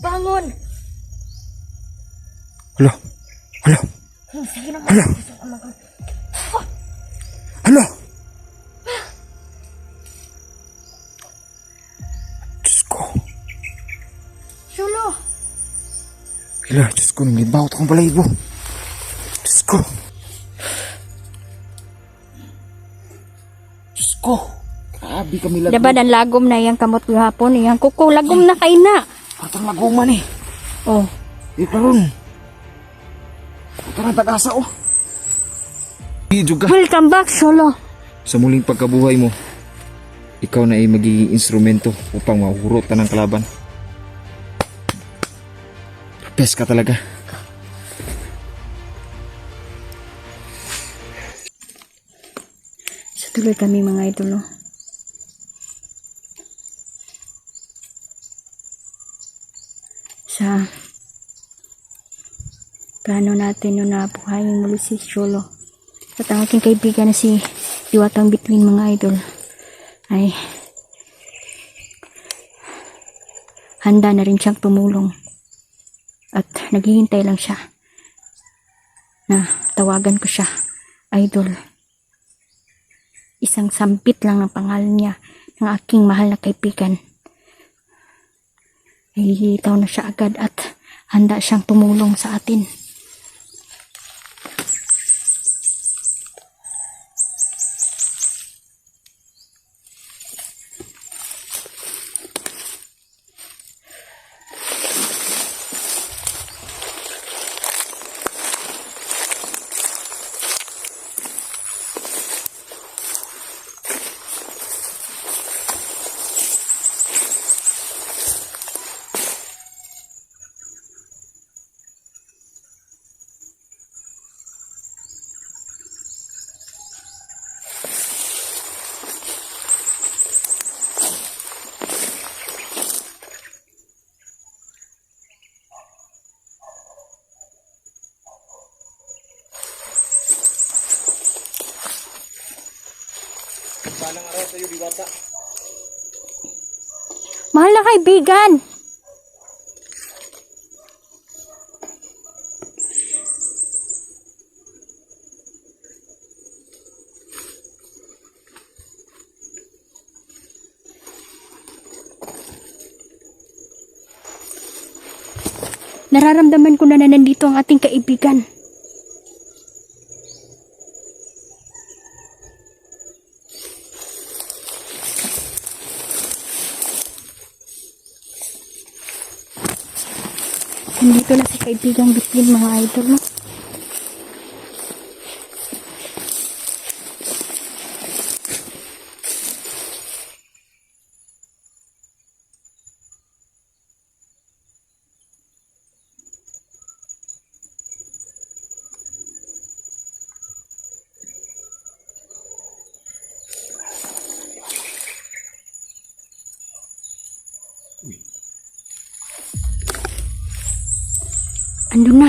Bangon! Hala! Hala! Sige na. Hala! Hala! Diyos ko. Solo! Hala, Diyos ko, nangibawat akong balahibo. Diyos ko. Diyos ko. Grabe kami lagom. Diba dan lagom na yang kamot gihapon, yang kuko lagom na kay na. Patang lagoman eh. Oh, Di karon. Patang tag-asa oh. Video ka. welcome back, Solo. Sa muling pagkabuhay mo, ikaw na ay magiging instrumento upang mahurot ka ng kalaban. Best ka talaga. So tuloy kami mga idol, no? Sa plano natin no na buhayin muli si Solo. At ang aking kaibigan na si Diwatang Bituin mga idol ay handa na rin siyang tumulong. At naghihintay lang siya na tawagan ko siya, idol. Isang sampit lang ng pangalan niya ng aking mahal na kaibigan. Nahihitaw na siya agad at handa siyang tumulong sa atin. Palang araw sa iyo, Diwata. Mahal na kaibigan! Nararamdaman ko na nandito ang ating kaibigan. Nandito na si kaibigang Bituin mga idol, no? Andun na,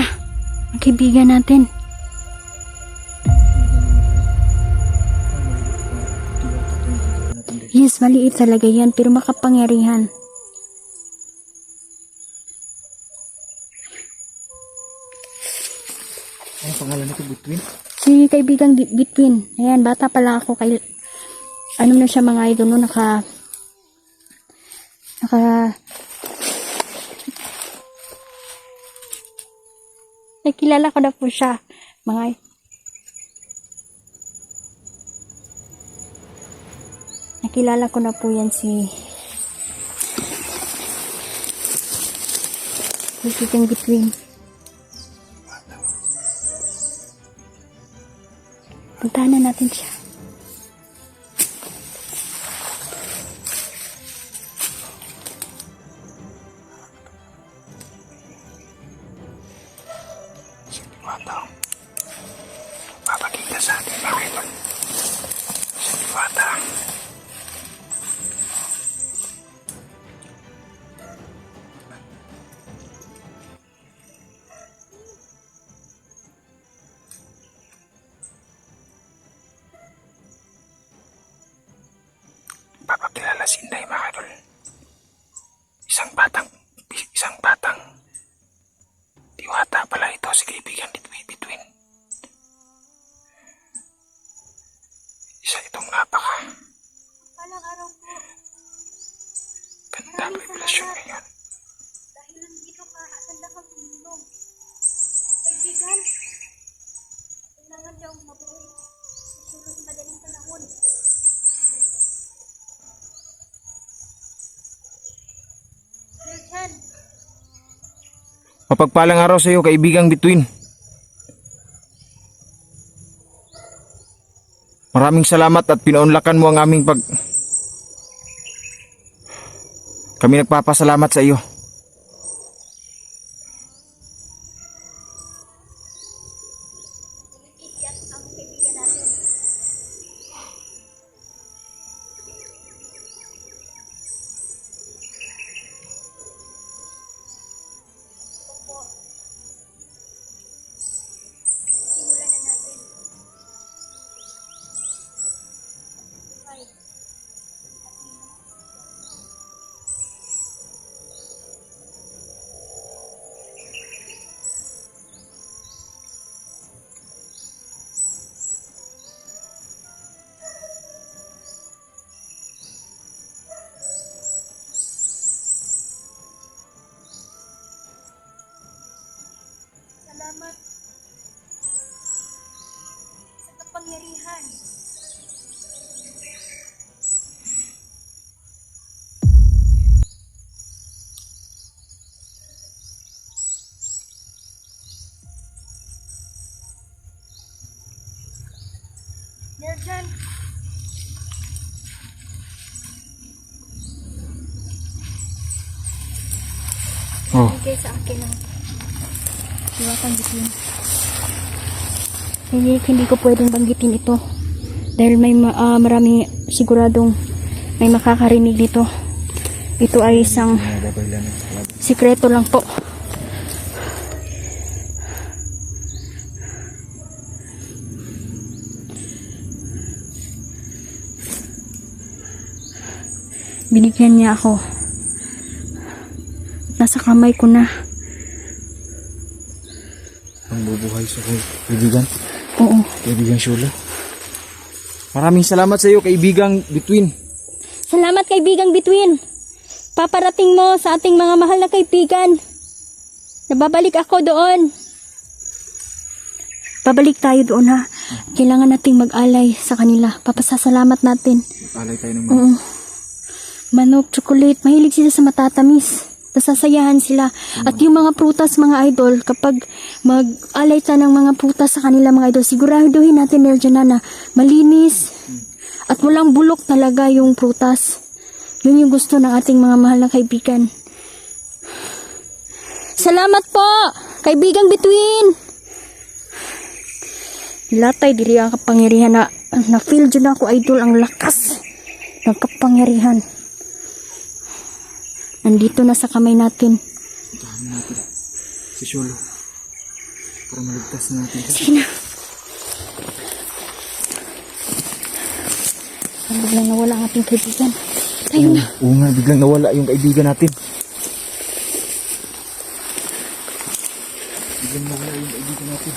ang kaibigan natin. Yes, maliit talaga yan, pero makapangyarihan. Ano pangalan nito, Bituin? Si kaibigang Bituin. Ayan, bata pa lang ako kay... Ano na siya mga idol, no? Nakilala ko na po siya. Nakilala ko na po yan si kaibigang Bituin. Puntahan na natin siya. Diwata. Papakita sa atin, mga idol. Si Diwata. Papakilala si Inday, mga idol. Isang batang si kaibigan Between. Isa itong Palang araw po. gandang revelasyon ngayon. Dahil nandito ka at handa kang tumulong. Kaibigan, kailangan daw mabuhay. Siguro sa madaling panahon. Virgin, Mapagpalang araw sa iyo, kaibigang Between. Maraming salamat at pinaunlakan mo ang aming Kami nagpapasalamat sa iyo. iiyak ang kaibigan natin. Opo. Simulan na natin. Buhay. Salamat sa kapangyarihan. Nerjan, Oh, bigay sa akin ng Diwatang Between. Hindi ko pwedeng banggitin ito dahil may marami siguradong may makakarinig dito. Ito ay isang sikreto lang po. Binigyan niya ako. Nasa kamay ko na. ang bubuhay sa kaibigan. Oo. Kaibigang Shula. Maraming salamat sa iyo, kaibigang Between. Salamat kaibigang Between. Paparating mo sa ating mga mahal na kaibigan. Nababalik ako doon. Babalik tayo doon ha. Kailangan nating mag-alay sa kanila. Papasasalamat natin. Alay tayo ng Oo. Manok, chocolate. Mahilig sila sa matatamis. Nasasayahan sila. At yung mga prutas, mga idol, kapag mag-alay tayo ng mga prutas sa kanila, mga idol, siguraduhin natin, Nerjan, na malinis at walang bulok talaga yung prutas. Yun yung gusto ng ating mga mahal na kaibigan. Salamat po, kaibigang Between. Latay, diri ang kapangyarihan na feel dyan ako, idol, ang lakas ng kapangyarihan. Nandito na sa kamay natin. Puntahan natin si Sholo para maligtas na natin. Sige na. Biglang nawala ang ating kaibigan. Tayo na. Oo nga, biglang nawala yung kaibigan natin. Biglang nawala yung kaibigan natin.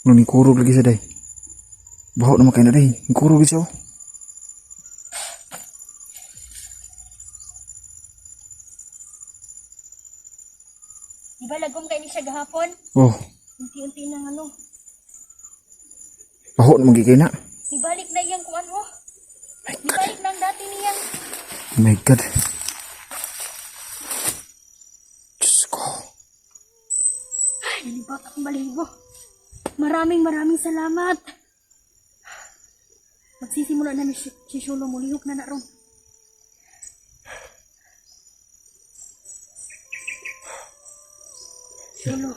Nung kurog lagi sa day. Baho naman kayo na day. Kurog siya oh. Di ba lagom kayo ni siya gahapon? Oh, Unti-unti nang ano. baho naman kayo na. Ibalik na iyang kuan mo. Ibalik na ang dati niyang. Oh my God. Diyos ko. Ay, nalibat akong balibo. Maraming salamat. Magsisimula na ni si Shulo mo. Lihok na ron. Shulo,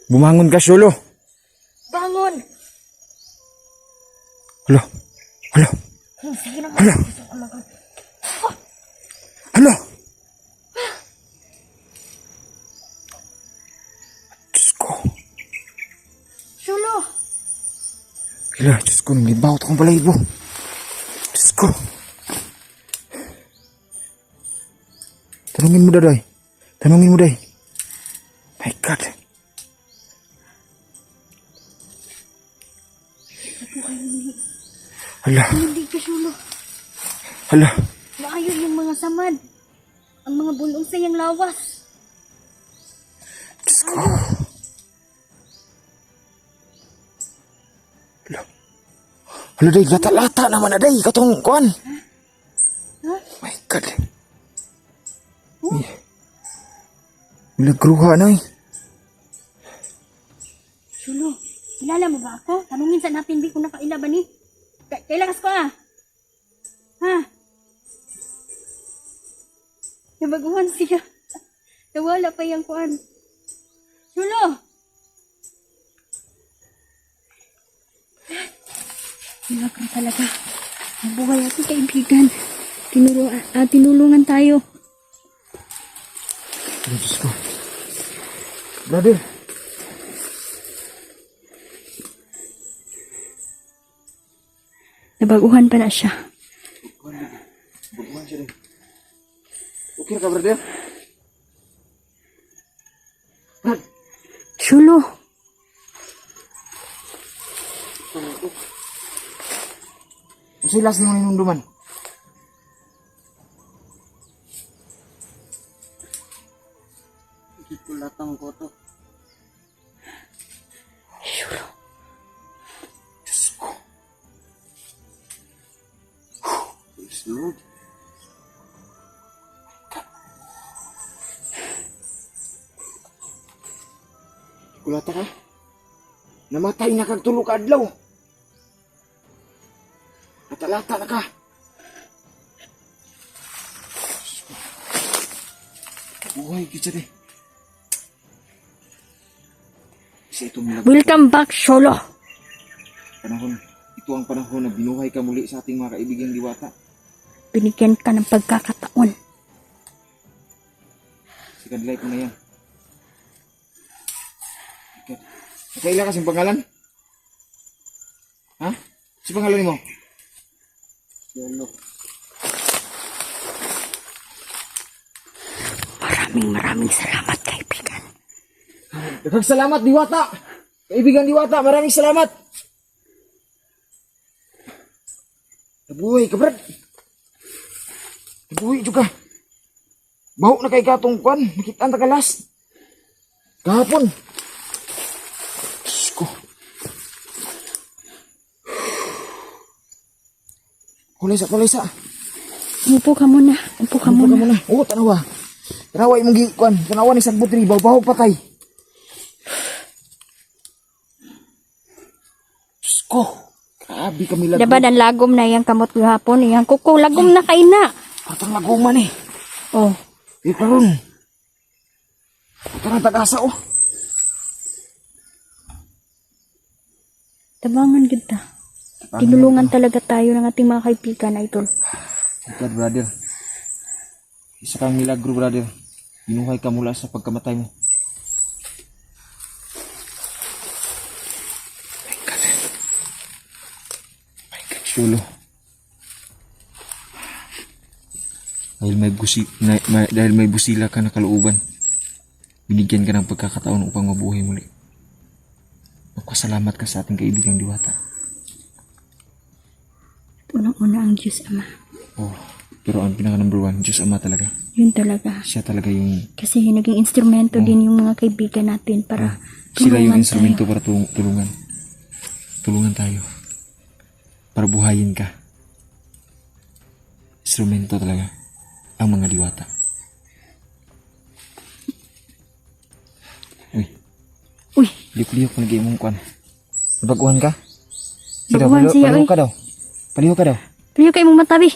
Bumangon ka, Shulo. bangon! Hala. Hala. Sige na. Hala. Hala. Diyos ko. Shulo! Hala, Diyos ko. Nangibawat akong balahibo. Diyos ko. Tanungin mo, Daday. Tanungin mo, Day. My God. Hala. Hindi ka, Shulo. Hala. Maayo yung mga samad. Ang mga bulong sa iyang lawas. Diyos ko. Hala. Hala, Day. Lata-lata naman na, Day. Katong kuan. Ha? My God. Milagruha na eh. Shulo, kilala mo ba ako? Tanungin sa natin, Bi, kung nakaila ba ni? Kailakas ko ah. Ha? Nabaguhan siya. Nawala pa yung kuan. Shulo! Milagro talaga. Ang buhay ating kaibigan. Tinulungan tayo. Ay, Diyos ko. Brother. Nabaguhan pa na siya. Baguhan siya rin. Okay ka, brother? Brad. Shulo! Ang silas ni mo ninunduman. Ikulatang ko to. Shulo. Diyos ko. Praise the Lord. Kulata ka? Namatay na kag tulo ka adlaw. Natalata na ka. Buhay kita de. Kasi ito milagro. Welcome back, Shulo! Panahon. Ito ang panahon na binuhay ka muli sa ating mga kaibigang diwata. Binigyan ka ng pagkakataon. Second life mo na yan. Kaila kasing pangalan? Ha? Si pangalan mo? Shulo. Maraming salamat, kaibigan. Daghang salamat, diwata! Kaibigang diwata, maraming salamat! Nabuhay ka, Brad! Nabuhay juga! Baho na kay katong kwan, nakita ang tagalas. Kahapon. Diyos ko. Kulaysa. Umupo ka muna. Umupo ka Ano ka muna. muna? Oo, tanawa. Tanawa imong gikuan. Tanawa ni sagbot ni baw patay. Diyos ko. Grabe kami lagom. Diba dan lagom na iyang kamot hapon, iyang kuko lagom na kay na. Patang lagoman eh. Oh, Di karon. Patang tagasa oh. tabangan kita. Tinulungan talaga tayo ng ating mga kaibigan, idol. God, brother. Isa kang milagro, brother. Binuhay ka mula sa pagkamatay mo. My God, Shulo. Dahil may busila ka na kalooban, binigyan ka ng pagkakataon upang mabuhay muli. Magpasalamat ka sa ating kaibigang Diwata. Unang-una ang Diyos Ama. Oh, pero ang pinaka number one, Diyos Ama talaga. Yun talaga. Siya talaga yung, Kasi naging instrumento din yung mga kaibigan natin para sila yung tulungan instrumento tayo. para tulungan. Tulungan tayo. Para buhayin ka. Instrumento talaga. Ang mga Diwata. Uy, Uy, liok-liok pa lagi mong kwan. Baguhan ka? Baguhan siya, Paliho uy. ka daw. Paliho ka daw. paliw ka imong matabi.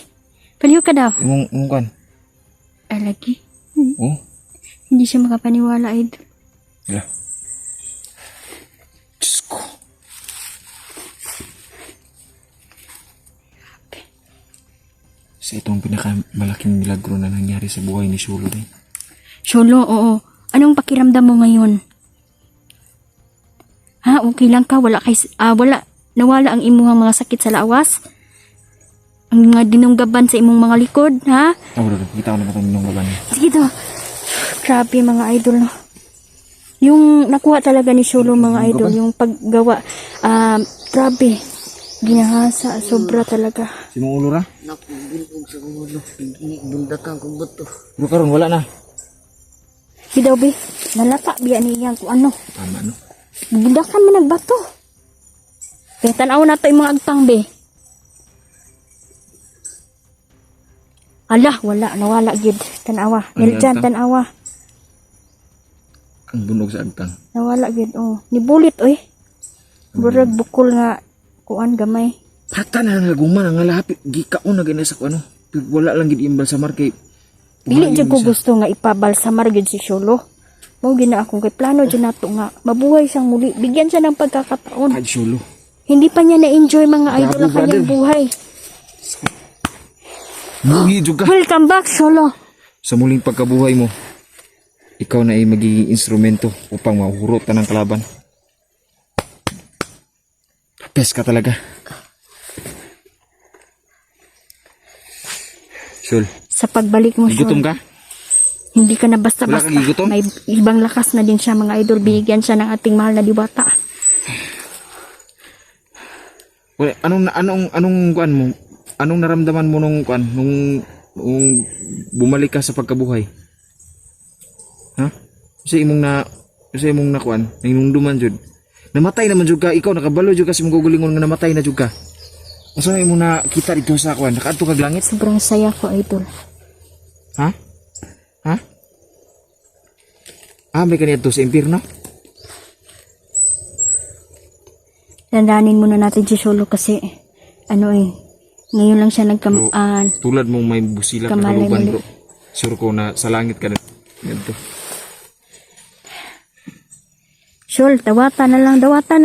Paliw ka daw. Imong kwan. Ay, lagi. Oh, Hindi siya makapaniwala, idol. wala. Diyos ko. Sa itong pinakamalaking milagro na nangyari sa buhay ni Sholo din. Sholo, oo. Anong pakiramdam mo ngayon? Ha, okay lang ka? Wala. Nawala ang imuhang mga sakit sa lawas? Ang mga dinunggaban sa imong mga likod, ha? Wala. Kita ko na itong minong gaban. Sige to. Grabe mga idol, no? Yung nakuha talaga ni Sholo mga idol, yung paggawa, grabe. Ginahasa, sobra talaga. Si mong ulo ra? Nakubilog sa ulo. Bundakan kong buto. Pero karon wala na. Bidaw, be. Nalata, biya niya kung ano. Tama no? Bundakan man nagbato. Kaya tanaw na to yung mga agtang, be. Ala, wala. Nawala, gid. Tanawa. Ano yung Niljan, agtang? tanawa. Ang bunog sa agtang. Nawala, gid. Oh. Nibulit, oy. Burag bukol nga. Kuan, gamay. Pata na naguman ang lapit. Gikaon na ganyan sa kuano. Pero wala lang gid imbal sa markay. Dili dyan ko gusto nga ipabalsamar gyud si Sholo. Mao gina akong kay plano dyan nato nga mabuhay siyang muli. Bigyan siya ng pagkakataon. Ay, Sholo. Hindi pa niya na-enjoy mga idol ang Bravo, kanyang brother. buhay. Buhi jud ka. Welcome back, Sholo. Sa muling pagkabuhay mo, ikaw na ay magiging instrumento upang mahurot ka ng kalaban. Pes ka talaga. Shol, Sa pagbalik mo, gutom Sholo, ka? hindi ka na basta-basta. Wala kang gigutom? May ibang lakas na din siya mga idol. Binigyan siya ng ating mahal na Diwata. Wala, anong kuan mo? Anong naramdaman mo nung kuan nung bumalik ka sa pagkabuhay? Ha? Sa imong na kuan, ninungduman jud. Namatay naman jud ka, ikaw nakabalo jud ka sa imong gugulingon nga namatay na jud ka. Asa imong nakita dito sa kuan? Nakaadto kag langit? Sobrang saya ko, idol. Ha? Ha? May kanito sa impyerno? Dandanin muna natin si Sholo kasi ngayon lang siya Tulad mong may busilak na Kamalay kaluban, mali. bro. Sure ko na sa langit ka na. Ganito. Shol, dawata na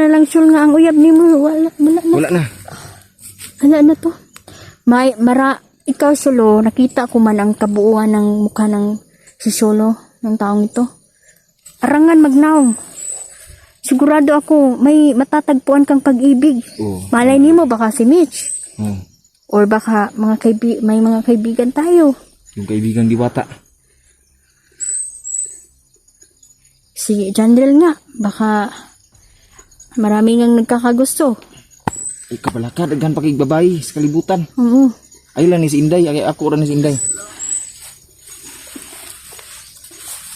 lang, Shol, nga ang uyab ni mo. Wala na. Wala na. Ano to? Ikaw, Sholo, nakita ko man ang kabuuan ng mukha ng si Sholo, ng taong ito. Arangan magnaong. Sigurado ako, may matatagpuan kang pag-ibig. Oo. Malay nimo baka si Mitch. Oh, Or baka may mga kaibigan tayo. yung kaibigang Diwata. Si Jandrel nga, baka marami ngang nagkakagusto. Ay, kabalaka, daghan pa kay babae sa kalibutan. Oo. Ay lang ni si Inday, ay ako ra ni si Inday.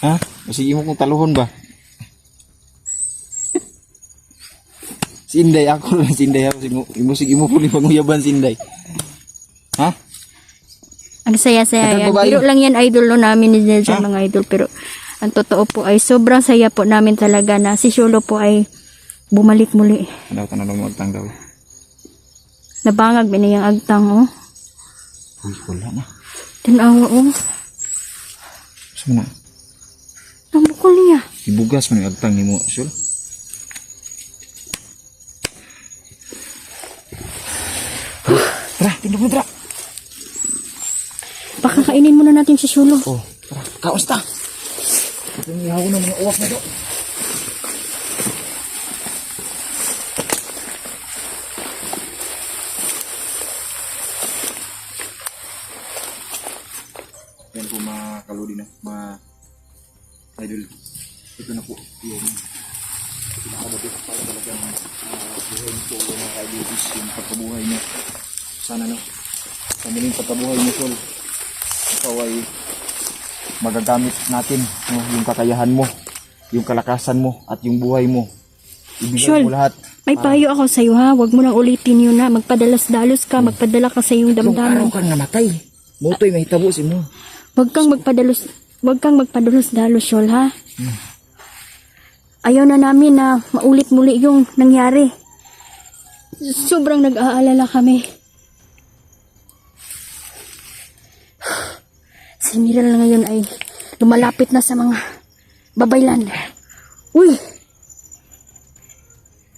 Ha? Sige mo kung taluhon ba? Si Inday, ako ra ni si Inday. Sige mo puli panguyaban si Inday. Ha? Ang saya-saya yan. Nagkababae. Biro lang yan, idol no, namin ni Nelson, mga idol. Pero ang totoo po ay sobrang saya po namin talaga na si Sholo po ay bumalik muli. Ano tanong mo agtang daw? Nabangag biniyang agtang, oh. Uy, wala na. Tinawa, oh. Saan na? Ang bukol niya. Ibugas mo yung agtang ni mo, Shol. Tara, tindog mo, tara. Baka kainin muna natin si Sholo. Oh, tara, kaos ta. Ito yung ihaw ng mga uwak na to. Yan po mga kaludi na, mga idol. Ito na po yung Pinakabuti para talagang buhay ni Solo mga kaibigis, yung pagkabuhay niya. Sana no, sa muling pagkabuhay ni Sol, ikaw ay magagamit natin no, yung kakayahan mo, yung kalakasan mo at yung buhay mo. Ibigay Sol, mo lahat. may payo ako sa iyo ha. Huwag mo nang ulitin yun na. Magpadalos-dalos ka. Magpadala ka sa iyong Yung araw damdamin. kang namatay. Mutoy, may hitabo si mo. Huwag kang magpadalos-dalos, Sol, ha? Ayaw na namin na maulit muli yung nangyari. Sobrang nag-aalala kami. Si Miral ngayon ay lumalapit na sa mga babaylan. Uy!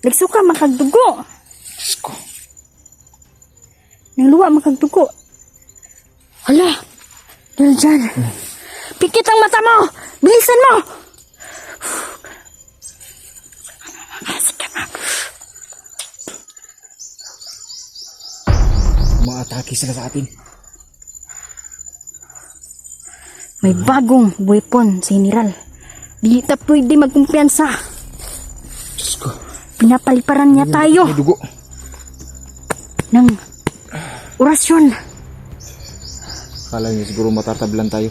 Nagsuka makagdugo. Diyos ko. Nang luwa makagdugo. Hala! Dahil dyan. Pikit ang mata mo! Bilisan mo! Umaatake sila sa atin. May bagong weapon si General. Di ta pwede magkumpiyansa. Diyos ko. Pinapaliparan niya tayo May dugo. ng orasyon. Akala niya siguro matatablan tayo.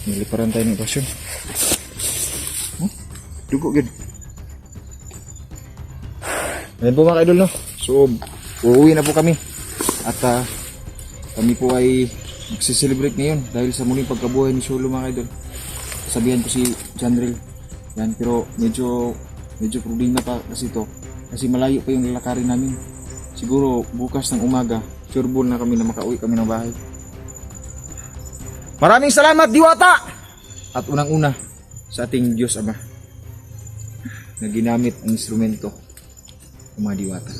Niliparan tayo ng pasyon. Dugo gid. Ayan po mga idol no. So, uuwi na po kami. At kami po ay magsiselebrate ngayon dahil sa muling pagkabuhay ni Solo mga idol. Sabihan ko si Janril. Yan, pero medyo problema pa kasi ito. Kasi malayo pa yung lalakarin namin. Siguro bukas ng umaga, sureball na kami na makauwi kami ng bahay. Maraming salamat Diwata! At unang-una sa ating Diyos Ama na ginamit ang instrumento ng mga Diwata.